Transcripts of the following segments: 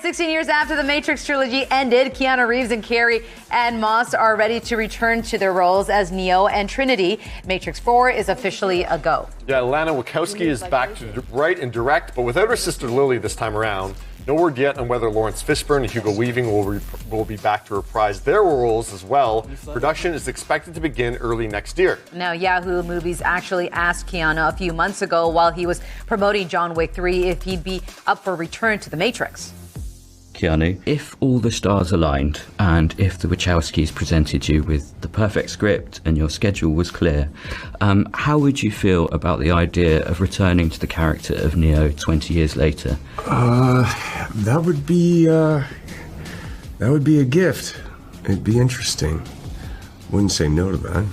16 years after the Matrix trilogy ended, Keanu Reeves and Carrie-Anne Moss are ready to return to their roles as Neo and Trinity. Matrix 4 is officially a go. Yeah, Lana Wachowski is back to write and direct, but without her sister Lily this time around. No word yet on whether Lawrence Fishburne and Hugo Weaving will be back to reprise their roles as well. Production is expected to begin early next year. Now, Yahoo Movies actually asked Keanu a few months ago while he was promoting John Wick 3 if he'd be up for return to the Matrix. Keanu, if all the stars aligned and if the Wachowskis presented you with the perfect script and your schedule was clear, how would you feel about the idea of returning to the character of Neo 20 years later? That would be a gift. It'd be interesting. Wouldn't say no to that.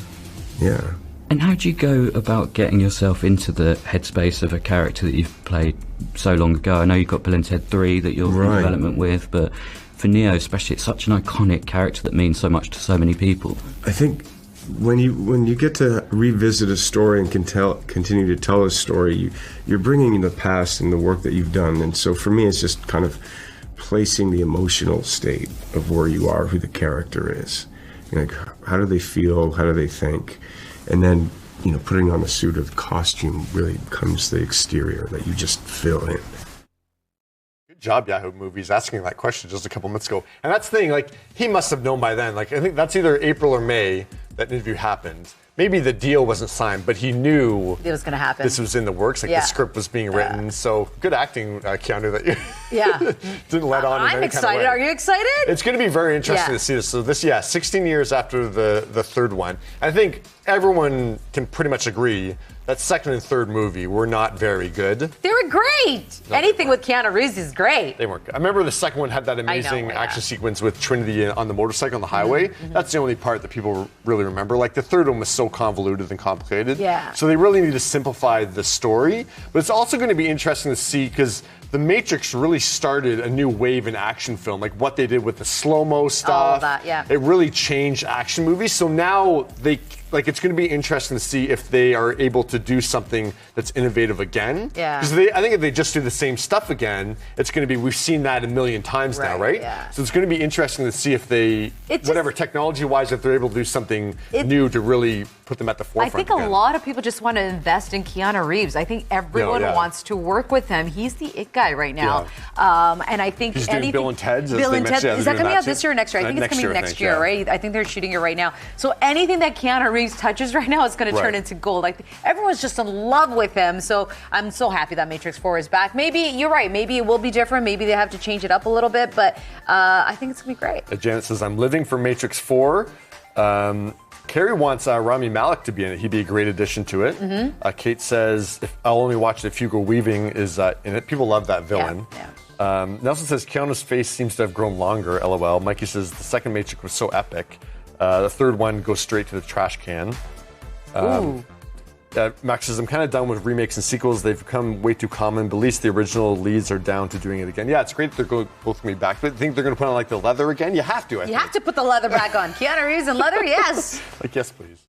Yeah. And how do you go about getting yourself into the headspace of a character that you've played so long ago? I know you've got Bill and Ted 3 that you're in development with, but for Neo especially, it's such an iconic character that means so much to so many people. I think when you get to revisit a story and continue to tell a story, you're bringing in the past and the work that you've done. And so for me, it's just kind of placing the emotional state of where you are, who the character is. Like, how do they feel? How do they think? And then, putting on a suit of costume really becomes the exterior that you just fill in. Good job, Yahoo Movies, asking that question just a couple minutes ago. And that's the thing, he must have known by then. I think that's either April or May that interview happened. Maybe the deal wasn't signed, but he knew it was going to happen. This was in the works, the script was being written. So good acting, Keanu, that you didn't let on. I'm excited. Are you excited? It's going to be very interesting to see this. So 16 years after the third one. I think everyone can pretty much agree that second and third movie were not very good. They were great. Anything with Keanu Reeves is great. They weren't good. I remember the second one had that amazing action sequence with Trinity on the motorcycle on the highway. That's the only part that people really remember. The third one was so convoluted and complicated. Yeah. So they really need to simplify the story. But it's also going to be interesting to see because The Matrix really started a new wave in action film, what they did with the slow-mo stuff. All of that, yeah. It really changed action movies. So now it's going to be interesting to see if they are able to do something that's innovative again. Yeah. Because I think if they just do the same stuff again, it's going to be, we've seen that a million times now, right? Yeah. So it's going to be interesting to see if they, technology-wise, if they're able to do something new to really put them at the forefront. I think a lot of people just want to invest in Keanu Reeves. I think everyone wants to work with him. He's the it guy right now. Yeah. And I think he's doing Bill and Ted's. Bill and Ted. Is that coming out this year or next year? I think it's coming next year, right? I think they're shooting it right now. So anything that Keanu Reeves touches right now is going to turn into gold. Everyone's just in love with him. So I'm so happy that Matrix 4 is back. Maybe you're right. Maybe it will be different. Maybe they have to change it up a little bit. But I think it's going to be great. Janet says, I'm living for Matrix 4. Carrie wants Rami Malek to be in it. He'd be a great addition to it. Kate says, I'll only watch it if Hugo Weaving is in it. People love that villain. Yeah. Nelson says, Keanu's face seems to have grown longer, LOL. Mikey says, the second Matrix was so epic. The third one goes straight to the trash can. Max says, I'm kind of done with remakes and sequels. They've become way too common, but at least the original leads are down to doing it again. Yeah, it's great that they're both going to be back. But I think they're going to put on the leather again. You have to, I think. You have to put the leather back on. Keanu Reeves and leather, yes. Yes, please.